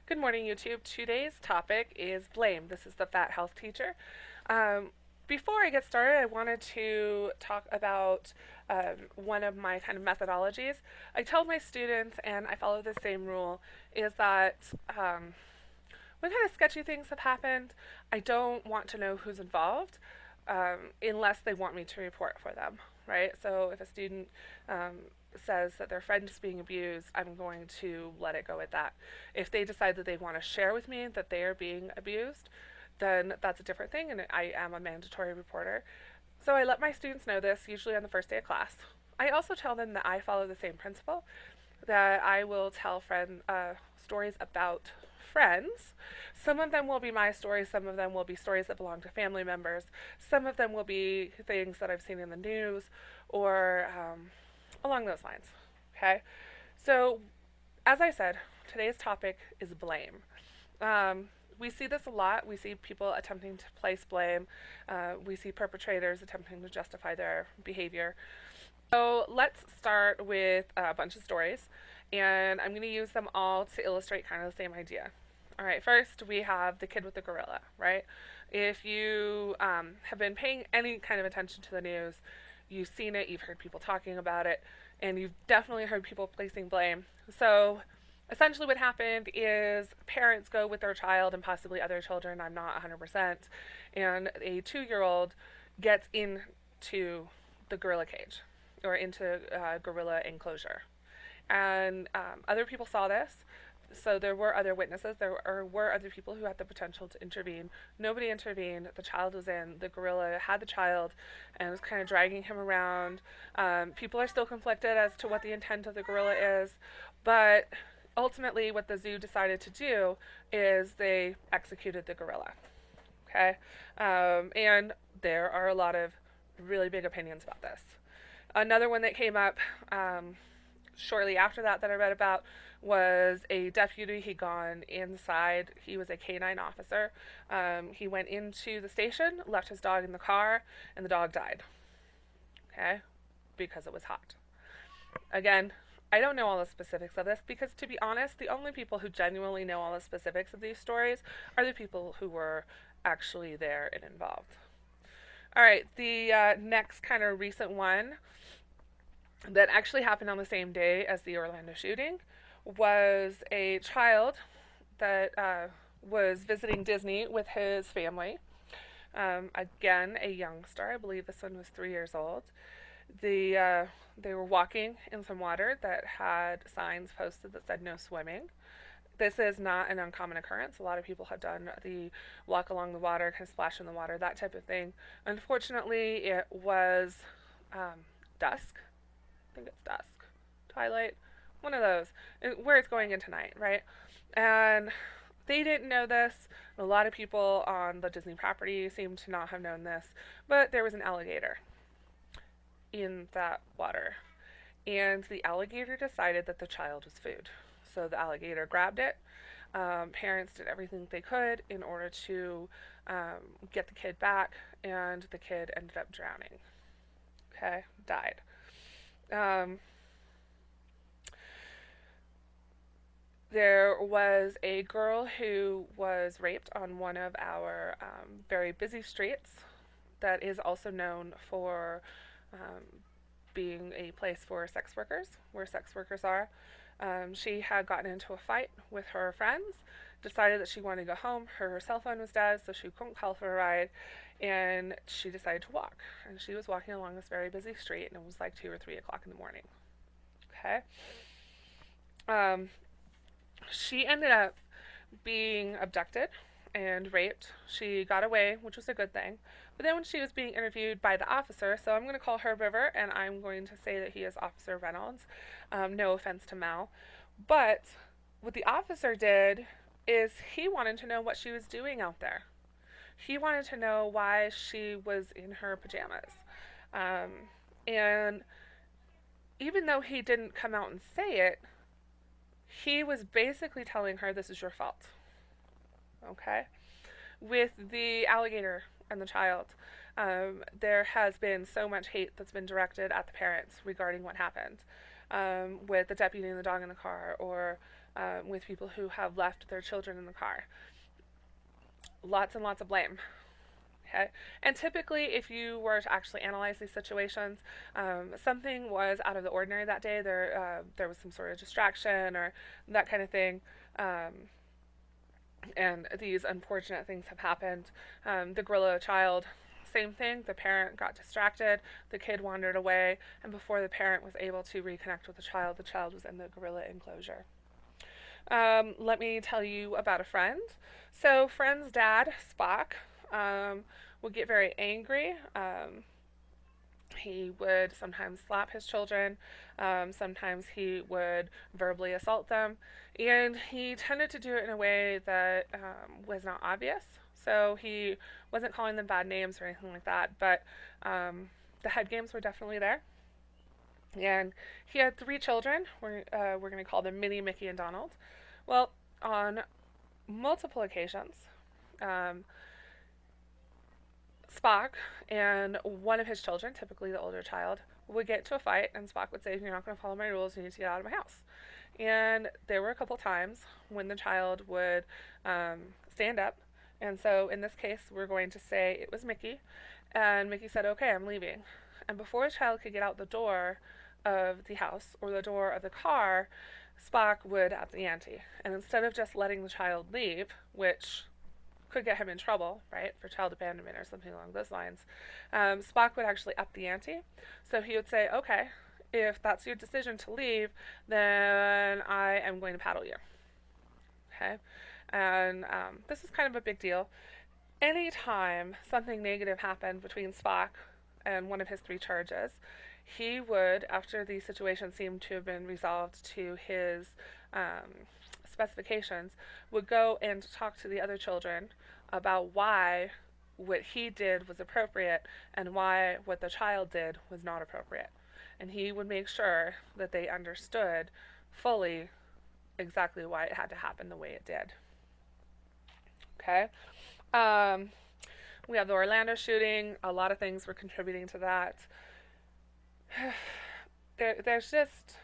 Good morning, YouTube. Today's topic is blame. This is the Fat Health Teacher. Um, Before I get started, I wanted to talk about one of my kind of methodologies. I tell my students, and I follow the same rule, is that when kind of sketchy things have happened, I don't want to know who's involved unless they want me to report for them, right? So if a student says that their friend is being abused, I'm going to let it go at that. If they decide that they want to share with me that they are being abused, then that's a different thing, and I am a mandatory reporter. So I let my students know this, usually on the first day of class. I also tell them that I follow the same principle, that I will tell stories about friends. Some of them will be my stories, some of them will be stories that belong to family members, some of them will be things that I've seen in the news or along those lines. Okay? So, as I said, today's topic is blame. We see this a lot. We see people attempting to place blame. We see perpetrators attempting to justify their behavior. So let's start with a bunch of stories, and I'm going to use them all to illustrate kind of the same idea. All right, first we have the kid with the gorilla, right? If you have been paying any kind of attention to the news, you've seen it, you've heard people talking about it, and you've definitely heard people placing blame. So essentially what happened is parents go with their child and possibly other children, I'm not 100%, and a 2-year-old gets into the gorilla cage or into gorilla enclosure. And other people saw this, so there were other witnesses. Were other people who had the potential to intervene. Nobody intervened. The child was in. The gorilla had the child and was kind of dragging him around. People are still conflicted as to what the intent of the gorilla is, but ultimately, what the zoo decided to do is they executed the gorilla. Okay, and there are a lot of really big opinions about this. Another one that came up shortly after that I read about was a deputy. He'd gone inside. He was a canine officer. He went into the station, left his dog in the car, and the dog died. Okay, because it was hot. Again, I don't know all the specifics of this because, to be honest, the only people who genuinely know all the specifics of these stories are the people who were actually there and involved. All right, the next kind of recent one that actually happened on the same day as the Orlando shooting was a child that was visiting Disney with his family. Again, a youngster. I believe this one was 3 years old. They were walking in some water that had signs posted that said no swimming. This is not an uncommon occurrence. A lot of people have done the walk along the water, kind of splash in the water, that type of thing. Unfortunately, it was dusk. I think it's dusk. Twilight. One of those. Where it's going into night, right? And they didn't know this. A lot of people on the Disney property seem to not have known this, but there was an alligator in that water. And the alligator decided that the child was food. So the alligator grabbed it. Parents did everything they could in order to get the kid back, and the kid ended up drowning. Okay, died. Um, there was a girl who was raped on one of our very busy streets that is also known for being a place for sex workers, where sex workers are. She had gotten into a fight with her friends, decided that she wanted to go home. Her cell phone was dead, so she couldn't call for a ride, and she decided to walk. And she was walking along this very busy street, and it was like 2 or 3 o'clock in the morning. Okay? Um, she ended up being abducted and raped. She got away, which was a good thing. But then when she was being interviewed by the officer, so I'm going to call her River, and I'm going to say that he is Officer Reynolds. No offense to Mal. But what the officer did is he wanted to know what she was doing out there. He wanted to know why she was in her pajamas. And even though he didn't come out and say it, he was basically telling her, this is your fault. Okay? With the alligator and the child, there has been so much hate that's been directed at the parents regarding what happened with the deputy and the dog in the car, or with people who have left their children in the car. Lots and lots of blame. Okay. And typically, if you were to actually analyze these situations, something was out of the ordinary that day. There was some sort of distraction or that kind of thing. And these unfortunate things have happened. The gorilla child, same thing. The parent got distracted, the kid wandered away, and before the parent was able to reconnect with the child was in the gorilla enclosure. Let me tell you about a friend. So, friend's dad, Spock, would get very angry. He would sometimes slap his children. Sometimes he would verbally assault them. And he tended to do it in a way that was not obvious. So he wasn't calling them bad names or anything like that. But the head games were definitely there. And he had 3 children. We're going to call them Minnie, Mickey, and Donald. Well, on multiple occasions, Spock and one of his children, typically the older child, would get into a fight, and Spock would say, "You're not going to follow my rules, you need to get out of my house." And there were a couple times when the child would stand up, and so in this case, we're going to say it was Mickey, and Mickey said, "Okay, I'm leaving." And before the child could get out the door of the house or the door of the car, Spock would up the ante. And instead of just letting the child leave, which could get him in trouble, right, for child abandonment or something along those lines, Spock would actually up the ante. So he would say, "Okay, if that's your decision to leave, then I am going to paddle you." Okay? And this is kind of a big deal. Anytime something negative happened between Spock and one of his 3 charges, he would, after the situation seemed to have been resolved to his specifications, would go and talk to the other children about why what he did was appropriate and why what the child did was not appropriate. And he would make sure that they understood fully exactly why it had to happen the way it did. Okay? We have the Orlando shooting. A lot of things were contributing to that. There's just,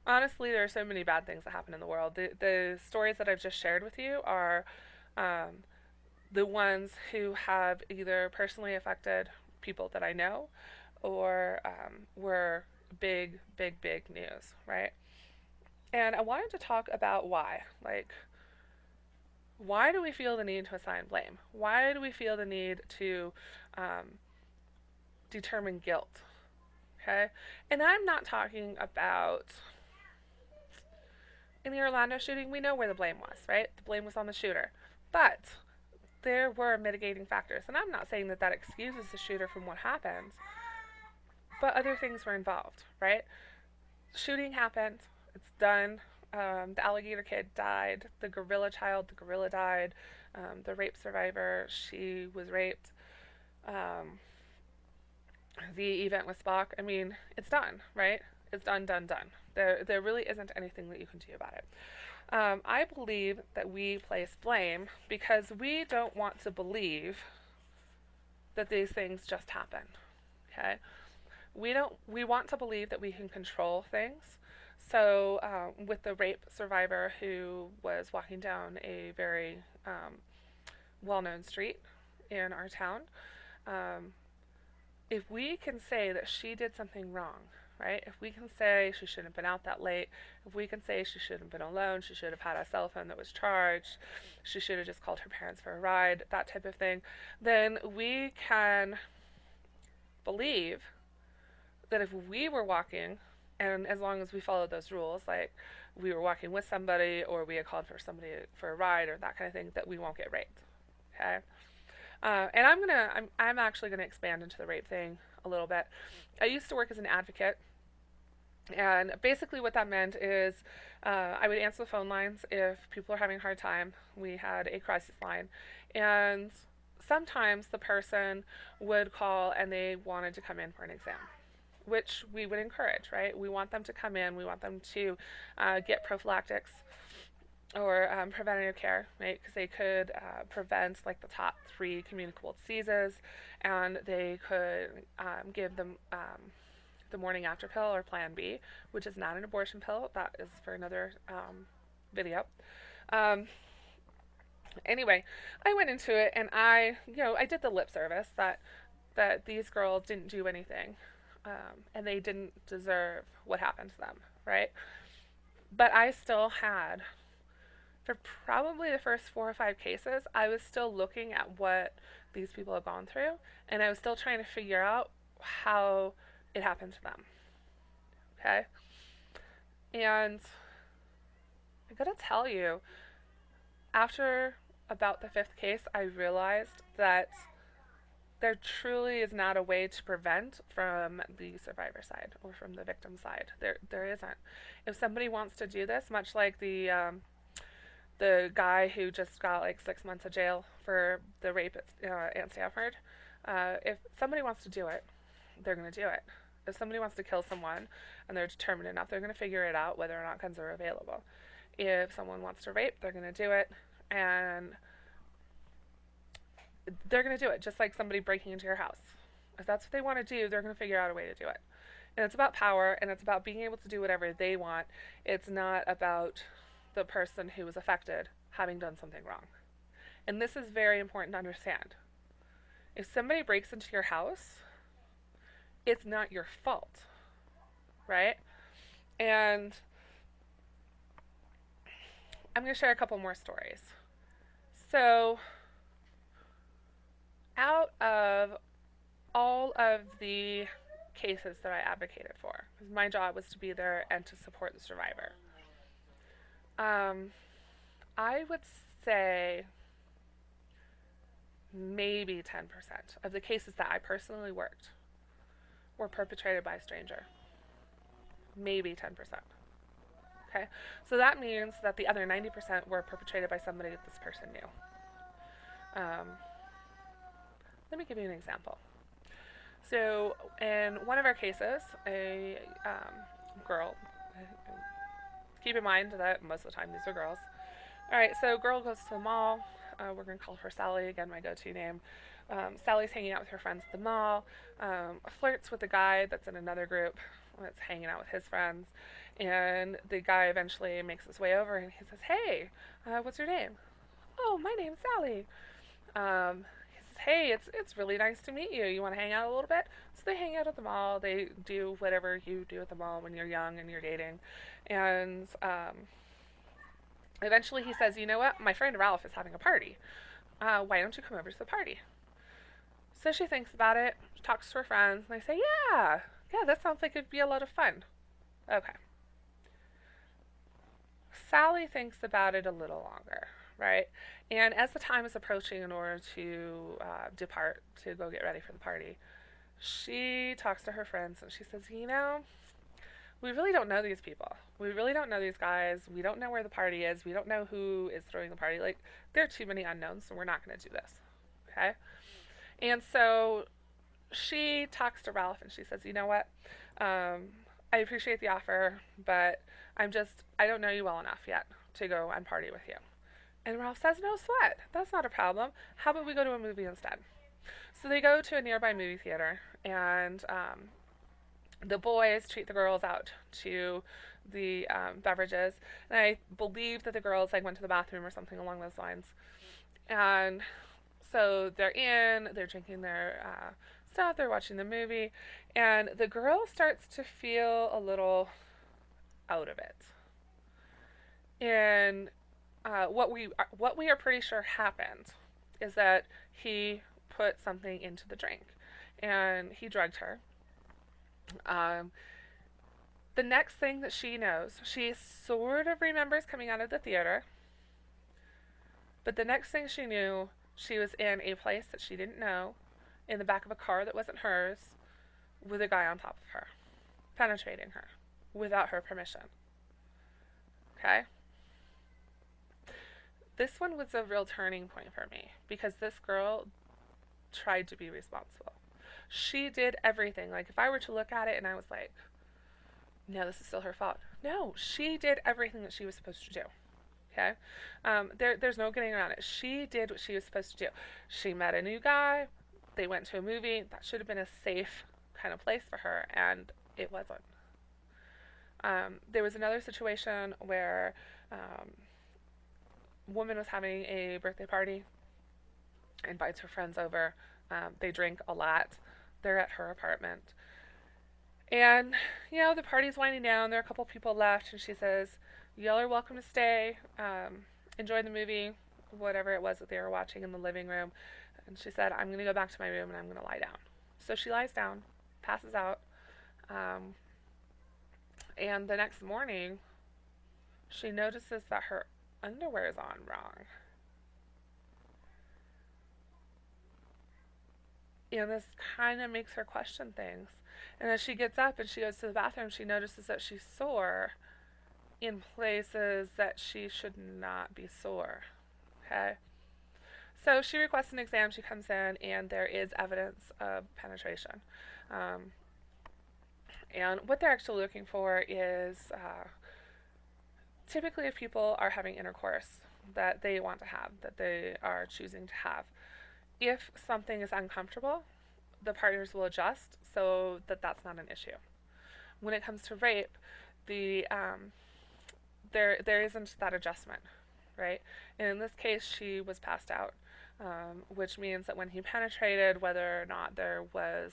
honestly, there are so many bad things that happen in the world. The stories that I've just shared with you are the ones who have either personally affected people that I know or were big, big, big news, right? And I wanted to talk about why. Like, why do we feel the need to assign blame? Why do we feel the need to determine guilt? Okay? And I'm not talking about, in the Orlando shooting, we know where the blame was, right? The blame was on the shooter. But there were mitigating factors. And I'm not saying that that excuses the shooter from what happened, but other things were involved, right? Shooting happened. It's done. The alligator kid died. The gorilla died. The rape survivor, she was raped. The event with Spock, I mean, it's done, right? It's done. There really isn't anything that you can do about it. I believe that we place blame because we don't want to believe that these things just happen. Okay? We want to believe that we can control things. So with the rape survivor who was walking down a very well-known street in our town, if we can say that she did something wrong, right? If we can say she shouldn't have been out that late, if we can say she shouldn't have been alone, she should have had a cell phone that was charged, she should have just called her parents for a ride, that type of thing, then we can believe that if we were walking, and as long as we followed those rules, like we were walking with somebody or we had called for somebody for a ride or that kind of thing, that we won't get raped. Okay? And I'm actually gonna expand into the rape thing a little bit. I used to work as an advocate, and basically what that meant is I would answer the phone lines if people are having a hard time. We had a crisis line, and sometimes the person would call and they wanted to come in for an exam, which we would encourage, right? We want them to come in, we want them to get prophylactics or preventative care, right? Because they could prevent like the top 3 communicable diseases, and they could give them the morning after pill or Plan B, which is not an abortion pill. That is for another video. Um, anyway, I went into it and I did the lip service that these girls didn't do anything, and they didn't deserve what happened to them, right? But I still had, for probably the first 4 or 5 cases, I was still looking at what these people have gone through, and I was still trying to figure out how it happened to them. Okay? And I gotta tell you, after about the fifth case, I realized that there truly is not a way to prevent from the survivor side or from the victim side. There isn't. If somebody wants to do this, much like the guy who just got like 6 months of jail for the rape at Stanford, if somebody wants to do it, they're going to do it. If somebody wants to kill someone and they're determined enough, they're going to figure it out whether or not guns are available. If someone wants to rape, they're going to do it, and they're going to do it just like somebody breaking into your house. If that's what they want to do, they're going to figure out a way to do it. And it's about power, and it's about being able to do whatever they want. It's not about the person who was affected having done something wrong. And this is very important to understand. If somebody breaks into your house, it's not your fault, right? And I'm going to share a couple more stories. So, out of all of the cases that I advocated for, because my job was to be there and to support the survivor, I would say maybe 10% of the cases that I personally worked were perpetrated by a stranger. Maybe 10%. Okay? So that means that the other 90% were perpetrated by somebody that this person knew. Let me give you an example. So, in one of our cases, a girl, keep in mind that most of the time these are girls. Alright, so girl goes to the mall. We're going to call her Sally, again, my go-to name. Sally's hanging out with her friends at the mall, flirts with a guy that's in another group that's hanging out with his friends, and the guy eventually makes his way over and he says, "Hey, what's your name?" "Oh, my name's Sally." He says, "Hey, it's really nice to meet you. You want to hang out a little bit?" So they hang out at the mall. They do whatever you do at the mall when you're young and you're dating, and eventually he says, "You know what? My friend Ralph is having a party. Why don't you come over to the party?" So she thinks about it, talks to her friends, and they say, "Yeah, that sounds like it'd be a lot of fun." Okay. Sally thinks about it a little longer, right? And as the time is approaching in order to depart to go get ready for the party, she talks to her friends and she says, we really don't know these people. We really don't know these guys. We don't know where the party is. We don't know who is throwing the party. Like, there are too many unknowns, so we're not going to do this. Okay? And so she talks to Ralph and she says, "You know what? I appreciate the offer, but I don't know you well enough yet to go and party with you." And Ralph says, "No sweat. That's not a problem. How about we go to a movie instead?" So they go to a nearby movie theater, and the boys treat the girls out to the beverages. And I believe that the girls went to the bathroom or something along those lines. And so they're drinking their stuff, they're watching the movie, and the girl starts to feel a little out of it. And what we are pretty sure happened is that he put something into the drink, and he drugged her. The next thing that she knows, she sort of remembers coming out of the theater, but the next thing she knew, she was in a place that she didn't know, in the back of a car that wasn't hers, with a guy on top of her, penetrating her, without her permission. Okay? This one was a real turning point for me, because this girl tried to be responsible. She did everything. Like, if I were to look at it and I was like, no, this is still her fault. No, she did everything that she was supposed to do. Okay? There's no getting around it. She did what she was supposed to do. She met a new guy. They went to a movie. That should have been a safe kind of place for her, and it wasn't. There was another situation where Um, Woman was having a birthday party, invites her friends over. They drink a lot. They're at her apartment. And, the party's winding down. There are a couple people left, and she says, y'all are welcome to stay. Enjoy the movie, whatever it was that they were watching in the living room. And she said, I'm going to go back to my room and I'm going to lie down. So she lies down, passes out, um, and the next morning, she notices that her underwear is on wrong. And this kind of makes her question things. And as she gets up and she goes to the bathroom, she notices that she's sore in places that she should not be sore. Okay? So she requests an exam. She comes in, and there is evidence of penetration. Um, and what they're actually looking for is typically if people are having intercourse that they want to have, that they are choosing to have. If something is uncomfortable, the partners will adjust so that that's not an issue. When it comes to rape, the there isn't that adjustment, right? And in this case, she was passed out, which means that when he penetrated, whether or not there was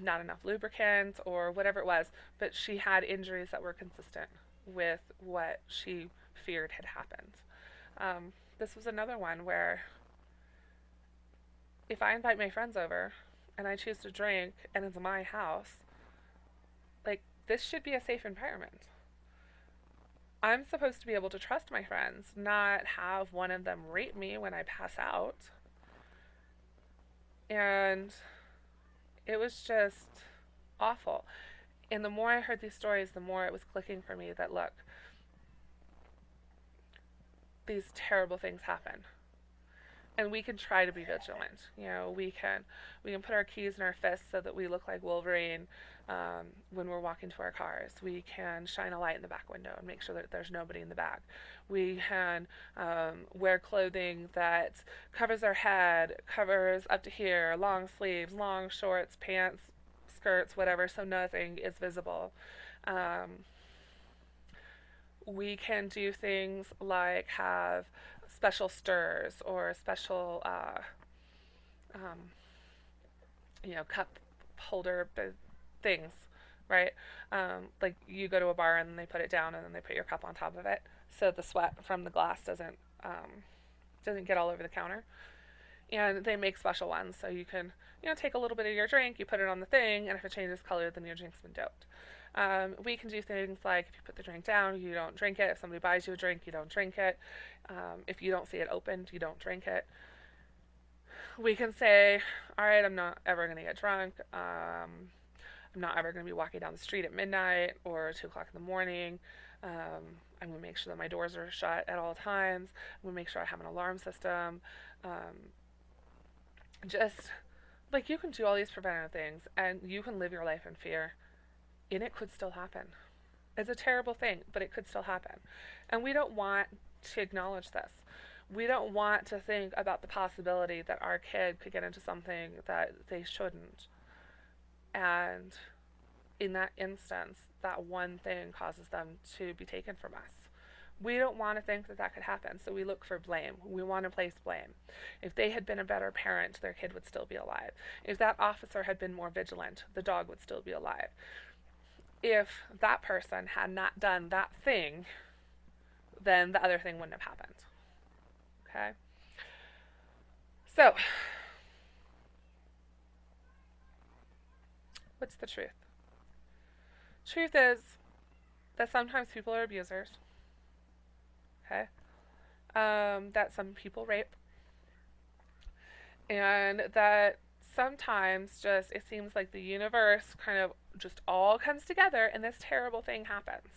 not enough lubricant or whatever it was, but she had injuries that were consistent with what she feared had happened. This was another one where if I invite my friends over and I choose to drink and it's my house, like, this should be a safe environment. I'm supposed to be able to trust my friends, not have one of them rape me when I pass out. And it was just awful. And the more I heard these stories, the more it was clicking for me that, look, these terrible things happen. And we can try to be vigilant. We can put our keys in our fists so that we look like Wolverine when we're walking to our cars. We can shine a light in the back window and make sure that there's nobody in the back. We can wear clothing that covers our head, covers up to here, long sleeves, long shorts, pants, skirts, whatever, so nothing is visible. We can do things like have special stirs or special, cup holder things, right? Like you go to a bar and they put it down and then they put your cup on top of it, so the sweat from the glass doesn't get all over the counter. And they make special ones, so you can take a little bit of your drink, you put it on the thing, and if it changes color, then your drink's been doped. We can do things like if you put the drink down, you don't drink it. If somebody buys you a drink, you don't drink it. If you don't see it opened, you don't drink it. We can say, all right, I'm not ever going to get drunk. I'm not ever going to be walking down the street at midnight or 2 o'clock in the morning. I'm going to make sure that my doors are shut at all times. I'm going to make sure I have an alarm system. Just like you can do all these preventative things and you can live your life in fear, and it could still happen. It's a terrible thing, but it could still happen. And we don't want to acknowledge this. We don't want to think about the possibility that our kid could get into something that they shouldn't. And in that instance, that one thing causes them to be taken from us. We don't want to think that that could happen, so we look for blame. We want to place blame. If they had been a better parent, their kid would still be alive. If that officer had been more vigilant, the dog would still be alive. If that person had not done that thing, then the other thing wouldn't have happened. Okay? So, what's the truth? Truth is that sometimes people are abusers. Okay? That some people rape. And that sometimes just it seems like the universe kind of just all comes together and this terrible thing happens.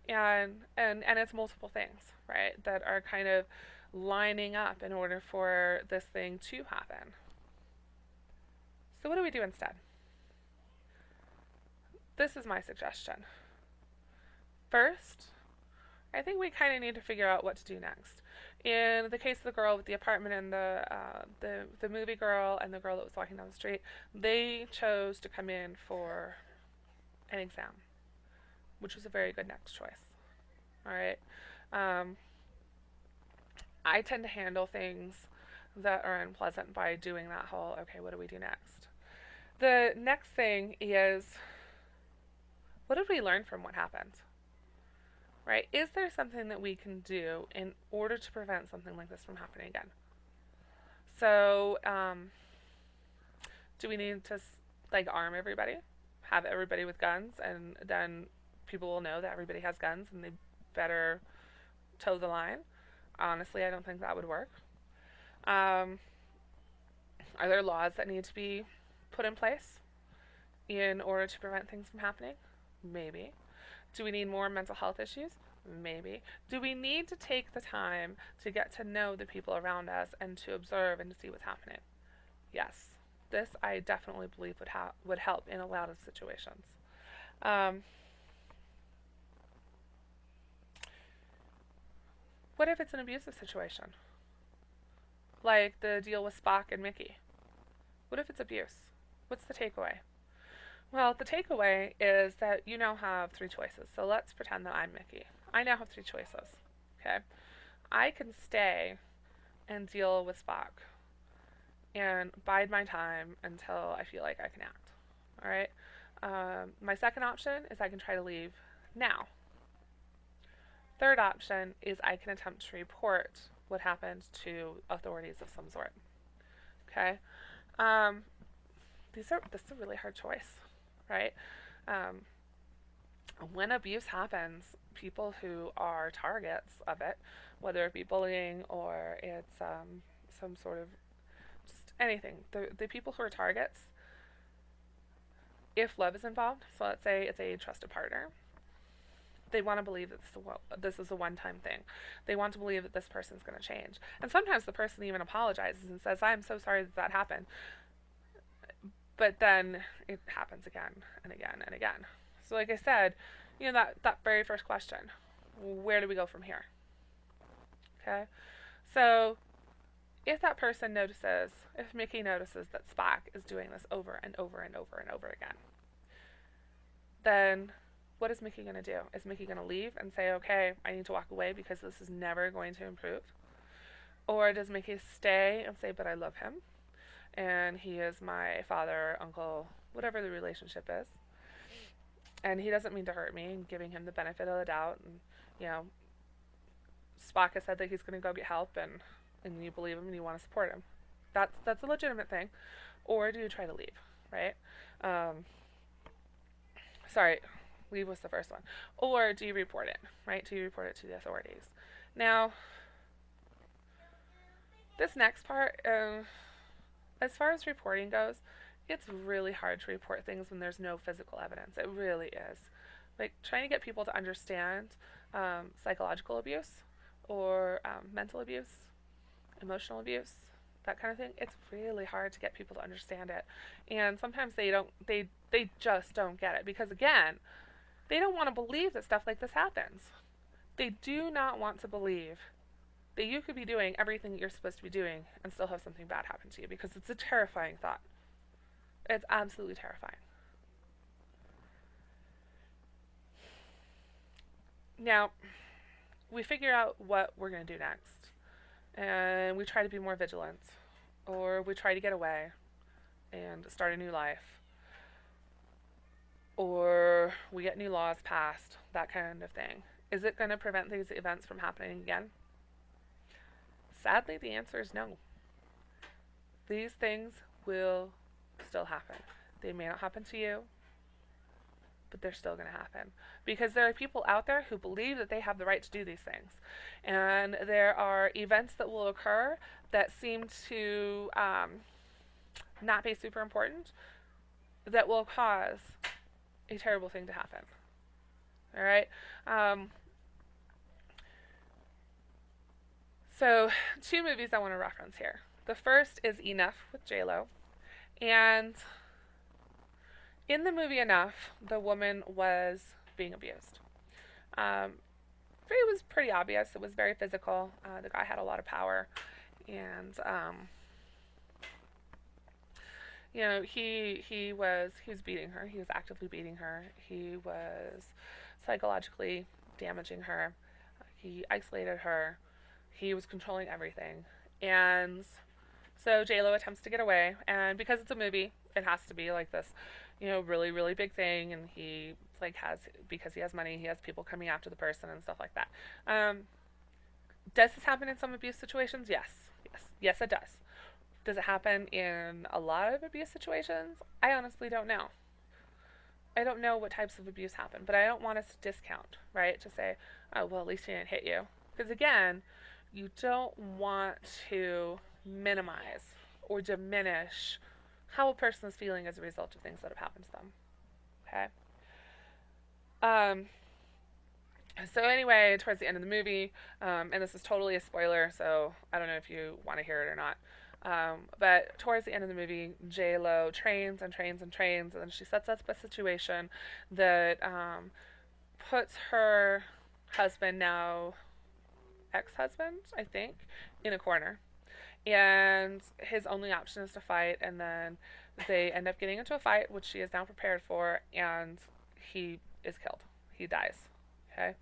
And it's multiple things, right, that are kind of lining up in order for this thing to happen. So what do we do instead? This is my suggestion. First, I think we kind of need to figure out what to do next. In the case of the girl with the apartment and the movie girl and the girl that was walking down the street, they chose to come in for an exam, which was a very good next choice. All right. Um, I tend to handle things that are unpleasant by doing that whole, okay, what do we do next? The next thing is, what did we learn from what happened? Right? Is there something that we can do in order to prevent something like this from happening again? So, do we need to like arm everybody, have everybody with guns, and then people will know that everybody has guns and they better toe the line? Honestly, I don't think that would work. Um, are there laws that need to be put in place in order to prevent things from happening? Maybe. Do we need more mental health issues? Maybe. Do we need to take the time to get to know the people around us and to observe and to see what's happening? Yes. This I definitely believe would help in a lot of situations. Um, what if it's an abusive situation? Like the deal with Spock and Mickey. What if it's abuse? What's the takeaway? Well, the takeaway is that you now have three choices. So let's pretend that I'm Mickey. I now have three choices. Okay? I can stay and deal with Spock and bide my time until I feel like I can act. All right? My second option is I can try to leave now. Third option is I can attempt to report what happened to authorities of some sort. Okay? Um, this is a really hard choice, right? Um, when abuse happens, people who are targets of it, whether it be bullying or it's some sort of just anything, the people who are targets, if love is involved, so let's say it's a trusted partner, they want to believe that this is a one-time thing. They want to believe that this person's going to change. And sometimes the person even apologizes and says, I'm so sorry that happened. But then it happens again and again and again. So like I said, that very first question, where do we go from here? Okay? So if that person notices, if Mickey notices that Spock is doing this over and over and over and over again, then what is Mickey going to do? Is Mickey going to leave and say, okay, I need to walk away because this is never going to improve? Or does Mickey stay and say, but I love him, and he is my father, uncle, whatever the relationship is, and he doesn't mean to hurt me, and giving him the benefit of the doubt, and, Spock has said that he's going to go get help, and you believe him and you want to support him. That's a legitimate thing. Or do you try to leave, right? Sorry, leave was the first one. Or do you report it, right? Do you report it to the authorities? Now, this next part, as far as reporting goes, it's really hard to report things when there's no physical evidence. It really is. Like, trying to get people to understand psychological abuse or mental abuse, emotional abuse, that kind of thing, it's really hard to get people to understand it. And sometimes they just don't get it because, again, they don't want to believe that stuff like this happens. They do not want to believe that you could be doing everything that you're supposed to be doing and still have something bad happen to you, because it's a terrifying thought. It's absolutely terrifying. Now, we figure out what we're going to do next, and we try to be more vigilant, or we try to get away and start a new life, or we get new laws passed, that kind of thing. Is it going to prevent these events from happening again? Sadly, the answer is no. These things will still happen. They may not happen to you, but they're still going to happen. Because there are people out there who believe that they have the right to do these things. And there are events that will occur that seem to not be super important that will cause a terrible thing to happen. All right? So, two movies I want to reference here. The first is Enough with J-Lo. And in the movie Enough, the woman was being abused. It was pretty obvious. It was very physical. The guy had a lot of power. And, he was beating her. He was actively beating her. He was psychologically damaging her. He isolated her. He was controlling everything. And so J-Lo attempts to get away, and because it's a movie, it has to be like this, really, really big thing, and he because he has money, he has people coming after the person and stuff like that. Does this happen in some abuse situations? Yes. Yes, it does. Does it happen in a lot of abuse situations? I honestly don't know. I don't know what types of abuse happen, but I don't want us to discount, right? To say, oh, well, at least he didn't hit you. Because again, you don't want to minimize or diminish how a person is feeling as a result of things that have happened to them. Okay? Um, so anyway, towards the end of the movie, and this is totally a spoiler, so I don't know if you want to hear it or not. But towards the end of the movie, J-Lo trains and trains and trains, and then she sets up a situation that puts her husband, now ex-husband, I think, in a corner. And his only option is to fight, and then they end up getting into a fight, which she is now prepared for, and he is killed. He dies. Okay?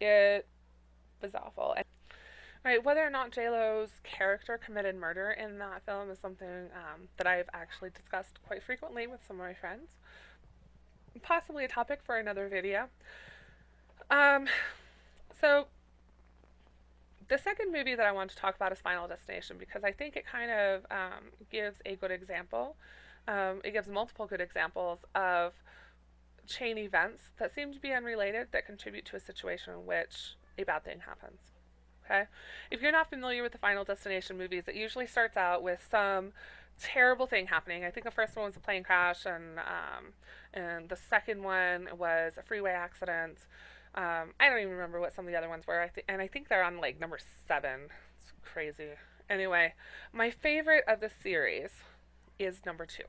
It was awful. Right, whether or not J-Lo's character committed murder in that film is something that I've actually discussed quite frequently with some of my friends. Possibly a topic for another video. So the second movie that I want to talk about is Final Destination, because I think it kind of gives a good example. It gives multiple good examples of chain events that seem to be unrelated that contribute to a situation in which a bad thing happens. Okay? If you're not familiar with the Final Destination movies, it usually starts out with some terrible thing happening. I think the first one was a plane crash, and the second one was a freeway accident. I don't even remember what some of the other ones were. I think they're on like number 7. It's crazy. Anyway, my favorite of the series is number 2.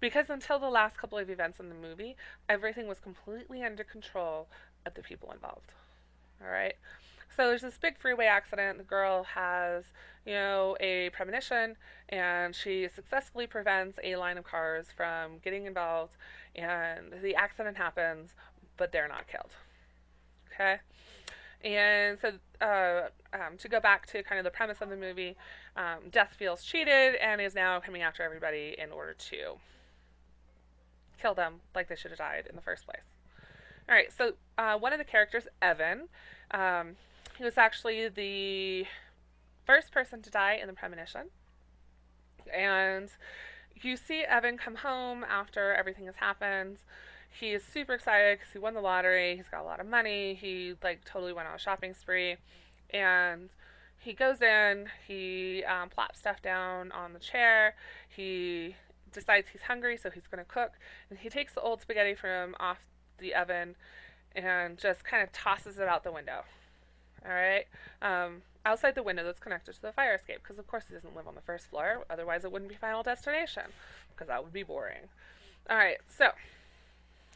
Because until the last couple of events in the movie, everything was completely under control of the people involved. Alright? So there's this big freeway accident. The girl has, a premonition, and she successfully prevents a line of cars from getting involved, and the accident happens, but they're not killed. Okay? And so to go back to kind of the premise of the movie, Death feels cheated and is now coming after everybody in order to kill them like they should have died in the first place. All right, so one of the characters, Evan, he was actually the first person to die in the premonition. And you see Evan come home after everything has happened. He is super excited because he won the lottery. He's got a lot of money. He totally went on a shopping spree. And he goes in. He plops stuff down on the chair. He decides he's hungry, so he's going to cook. And he takes the old spaghetti from off the oven and just kind of tosses it out the window. All right? Outside the window that's connected to the fire escape, because of course he doesn't live on the first floor. Otherwise it wouldn't be Final Destination, because that would be boring. All right, so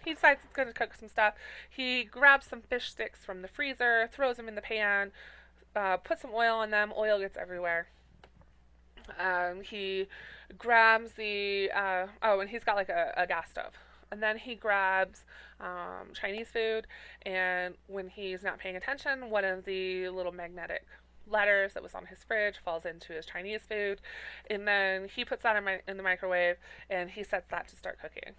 he decides he's going to cook some stuff. He grabs some fish sticks from the freezer, throws them in the pan, puts some oil on them. Oil gets everywhere. He grabs the... and he's got like a gas stove. And then he grabs Chinese food, and when he's not paying attention, one of the little magnetic letters that was on his fridge falls into his Chinese food, and then he puts that in the microwave, and he sets that to start cooking.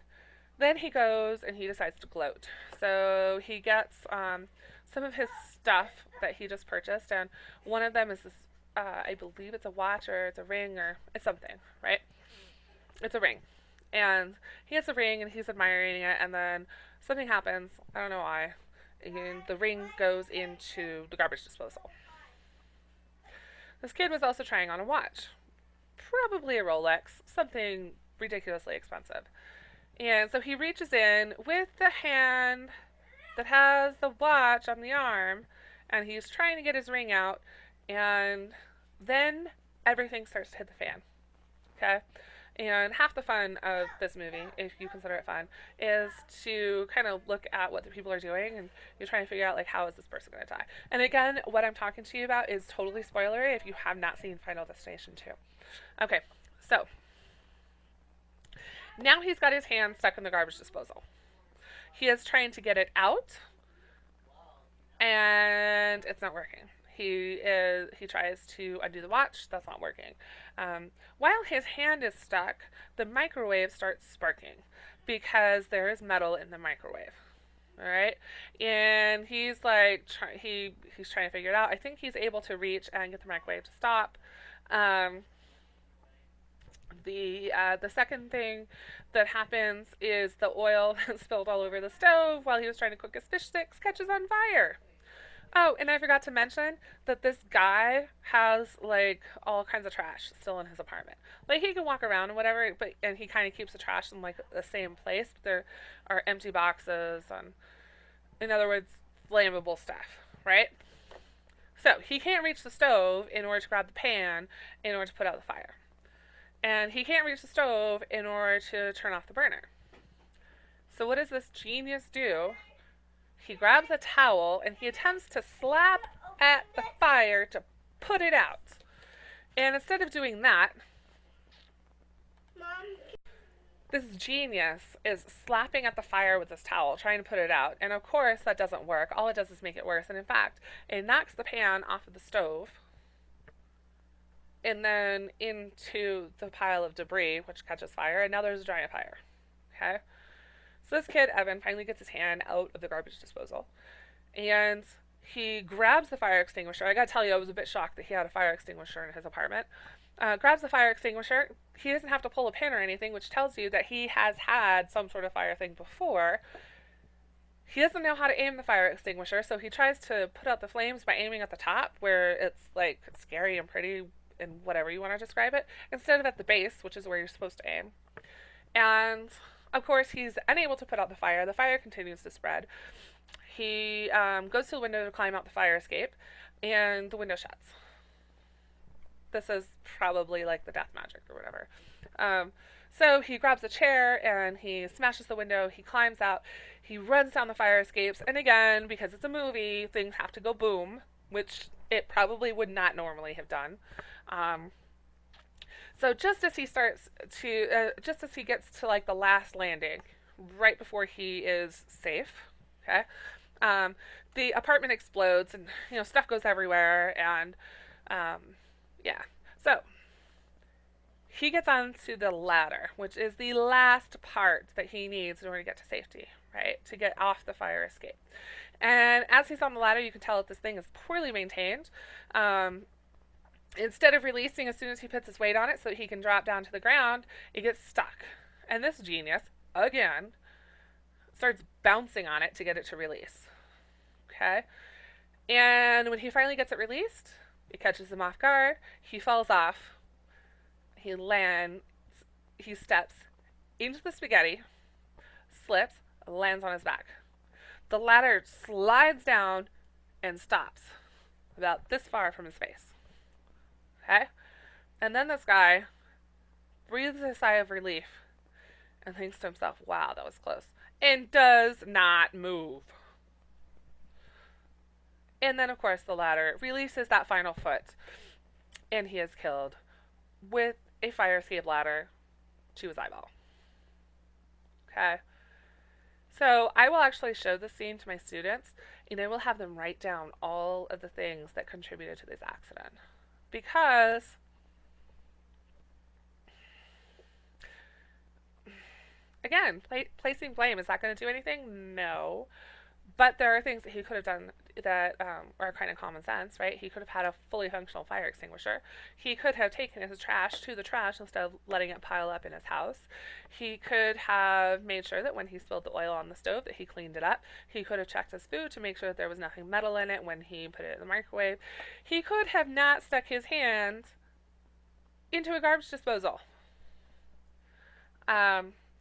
Then he goes and he decides to gloat. So he gets some of his stuff that he just purchased, and one of them is this, I believe it's a watch, or it's a ring, or it's something, right? It's a ring. And he has a ring, and he's admiring it, and then something happens, I don't know why, and the ring goes into the garbage disposal. This kid was also trying on a watch. Probably a Rolex, something ridiculously expensive. And so he reaches in with the hand that has the watch on the arm, and he's trying to get his ring out, and then everything starts to hit the fan. Okay? And half the fun of this movie, if you consider it fun, is to kind of look at what the people are doing, and you're trying to figure out, like, how is this person going to die? And again, what I'm talking to you about is totally spoilery if you have not seen Final Destination 2. Okay, so now he's got his hand stuck in the garbage disposal. He is trying to get it out, and it's not working. He tries to undo the watch. That's not working. While his hand is stuck, the microwave starts sparking because there is metal in the microwave. All right, and he's like he's trying to figure it out. I think he's able to reach and get the microwave to stop. Um, the second thing that happens is the oil spilled all over the stove while he was trying to cook his fish sticks catches on fire. Oh, and I forgot to mention that this guy has like all kinds of trash still in his apartment. Like he can walk around and whatever, but and he kind of keeps the trash in like the same place. But there are empty boxes and, in other words, flammable stuff, right? So he can't reach the stove in order to grab the pan in order to put out the fire, and he can't reach the stove in order to turn off the burner. So what does this genius do? He grabs a towel and he attempts to slap at the fire to put it out. And instead of doing that, this genius is slapping at the fire with this towel, trying to put it out. And of course, that doesn't work. All it does is make it worse. And in fact, it knocks the pan off of the stove and then into the pile of debris, which catches fire. And now there's a giant fire. Okay? So this kid, Evan, finally gets his hand out of the garbage disposal. And he grabs the fire extinguisher. I gotta tell you, I was a bit shocked that he had a fire extinguisher in his apartment. Grabs the fire extinguisher. He doesn't have to pull a pin or anything, which tells you that he has had some sort of fire thing before. He doesn't know how to aim the fire extinguisher, so he tries to put out the flames by aiming at the top, where it's like scary and pretty and whatever you want to describe it, instead of at the base, which is where you're supposed to aim. And of course, he's unable to put out the fire. The fire continues to spread. He goes to the window to climb out the fire escape, and the window shuts. This is probably like the death magic or whatever. So he grabs a chair and he smashes the window. He climbs out. He runs down the fire escapes. And again, because it's a movie, things have to go boom, which it probably would not normally have done. So just as he just as he gets to like the last landing, right before he is safe, okay, the apartment explodes and stuff goes everywhere and yeah. So he gets onto the ladder, which is the last part that he needs in order to get to safety, right? To get off the fire escape. And as he's on the ladder, you can tell that this thing is poorly maintained. Instead of releasing as soon as he puts his weight on it so he can drop down to the ground, it gets stuck. And this genius, again, starts bouncing on it to get it to release. Okay? And when he finally gets it released, it catches him off guard. He falls off. He steps into the spaghetti, slips, lands on his back. The ladder slides down and stops about this far from his face. Okay? And then this guy breathes a sigh of relief and thinks to himself, wow, that was close. And does not move. And then, of course, the ladder releases that final foot. And he is killed with a fire escape ladder to his eyeball. Okay? So I will actually show this scene to my students, and I will have them write down all of the things that contributed to this accident. Because again, placing blame, is that going to do anything? No. But there are things that he could have done that are kind of common sense, right? He could have had a fully functional fire extinguisher. He could have taken his trash to the trash instead of letting it pile up in his house. He could have made sure that when he spilled the oil on the stove that he cleaned it up. He could have checked his food to make sure that there was nothing metal in it when he put it in the microwave. He could have not stuck his hand into a garbage disposal.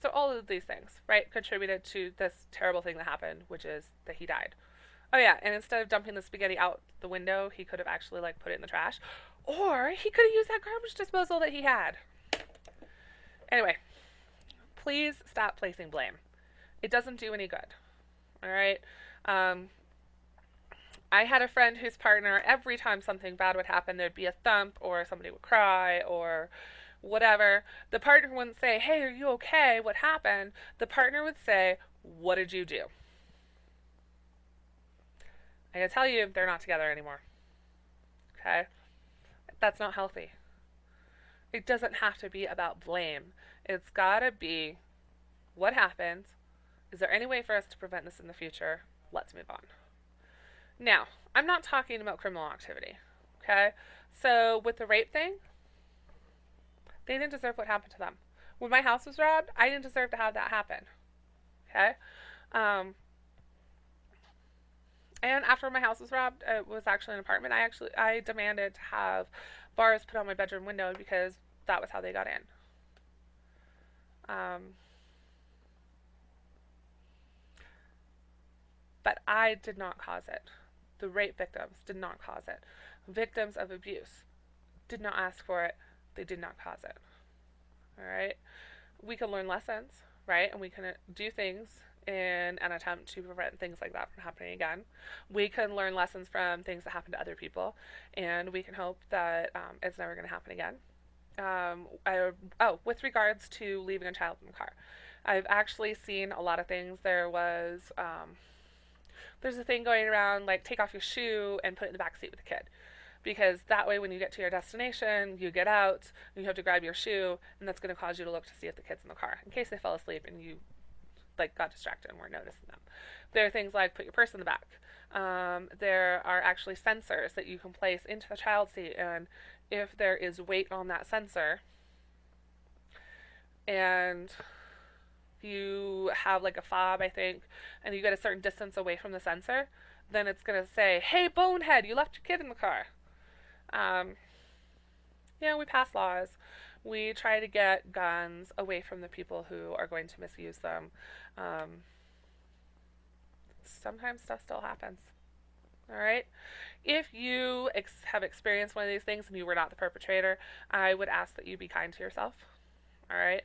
So all of these things, right, contributed to this terrible thing that happened, which is that he died. Oh yeah, and instead of dumping the spaghetti out the window, he could have actually like put it in the trash. Or he could have used that garbage disposal that he had. Anyway, please stop placing blame. It doesn't do any good. Alright? I had a friend whose partner, every time something bad would happen, there'd be a thump or somebody would cry or whatever. The partner wouldn't say, hey, are you okay? What happened? The partner would say, What did you do? I can tell you they're not together anymore. Okay? That's not healthy. It doesn't have to be about blame. It's gotta be what happened. Is there any way for us to prevent this in the future? Let's move on. Now, I'm not talking about criminal activity. Okay? So, with the rape thing, they didn't deserve what happened to them. When my house was robbed, I didn't deserve to have that happen. Okay? Um, and after my house was robbed, it was actually an apartment. I demanded to have bars put on my bedroom window because that was how they got in. Um, but I did not cause it. The rape victims did not cause it. Victims of abuse did not ask for it. They did not cause it. All right? We can learn lessons, right? And we can do things in an attempt to prevent things like that from happening again. We can learn lessons from things that happen to other people, and we can hope that it's never going to happen again. With regards to leaving a child in the car, I've actually seen a lot of things. There's a thing going around like take off your shoe and put it in the back seat with the kid, because that way when you get to your destination, you get out and you have to grab your shoe, and that's going to cause you to look to see if the kid's in the car in case they fell asleep and you like got distracted and weren't noticing them. There are things like put your purse in the back. There are actually sensors that you can place into the child seat, and if there is weight on that sensor and you have like a fob, I think, and you get a certain distance away from the sensor, then it's going to say, hey, bonehead, you left your kid in the car. We pass laws. We try to get guns away from the people who are going to misuse them. Sometimes stuff still happens. All right? If you have experienced one of these things and you were not the perpetrator, I would ask that you be kind to yourself. All right?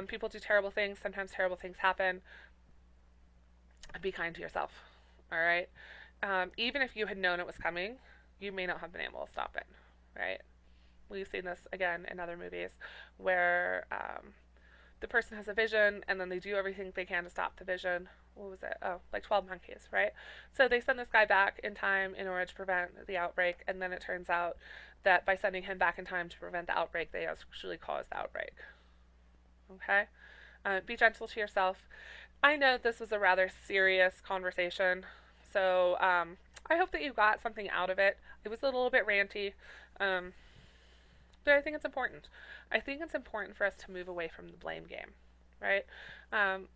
People do terrible things. Sometimes terrible things happen. Be kind to yourself. All right? Even if you had known it was coming, you may not have been able to stop it. Right? We've seen this again in other movies where the person has a vision and then they do everything they can to stop the vision. What was it? Oh, like 12 Monkeys, right? So they send this guy back in time in order to prevent the outbreak, and then it turns out that by sending him back in time to prevent the outbreak, they actually caused the outbreak. Okay? Be gentle to yourself. I know this was a rather serious conversation, so I hope that you got something out of it. It was a little bit ranty. But I think it's important. I think it's important for us to move away from the blame game, right?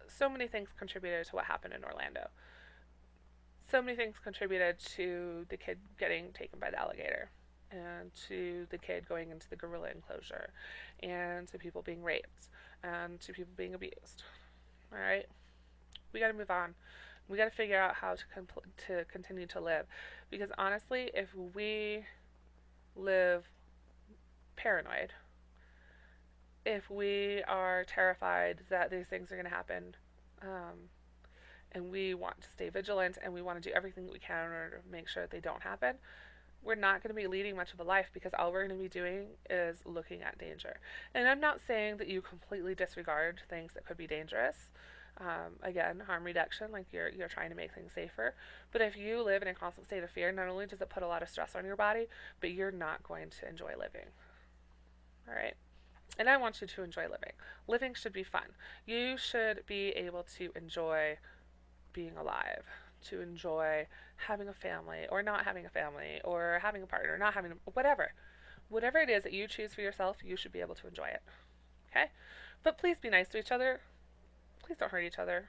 So many things contributed to what happened in Orlando. So many things contributed to the kid getting taken by the alligator, and to the kid going into the gorilla enclosure, and to people being raped, and to people being abused. All right? We got to move on. We got to figure out how to continue to live. Because honestly, if we live paranoid, if we are terrified that these things are going to happen, and we want to stay vigilant and we want to do everything that we can in order to make sure that they don't happen, we're not going to be leading much of a life, because all we're going to be doing is looking at danger. And I'm not saying that you completely disregard things that could be dangerous. Again, harm reduction, like you're trying to make things safer. But if you live in a constant state of fear, not only does it put a lot of stress on your body, but you're not going to enjoy living. All right? And I want you to enjoy living. Living should be fun. You should be able to enjoy being alive, to enjoy having a family or not having a family, or having a partner, not having whatever. Whatever it is that you choose for yourself, you should be able to enjoy it. Okay? But please be nice to each other. Please don't hurt each other.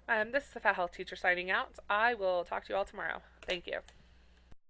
This is the Fat Health Teacher signing out. I will talk to you all tomorrow. Thank you.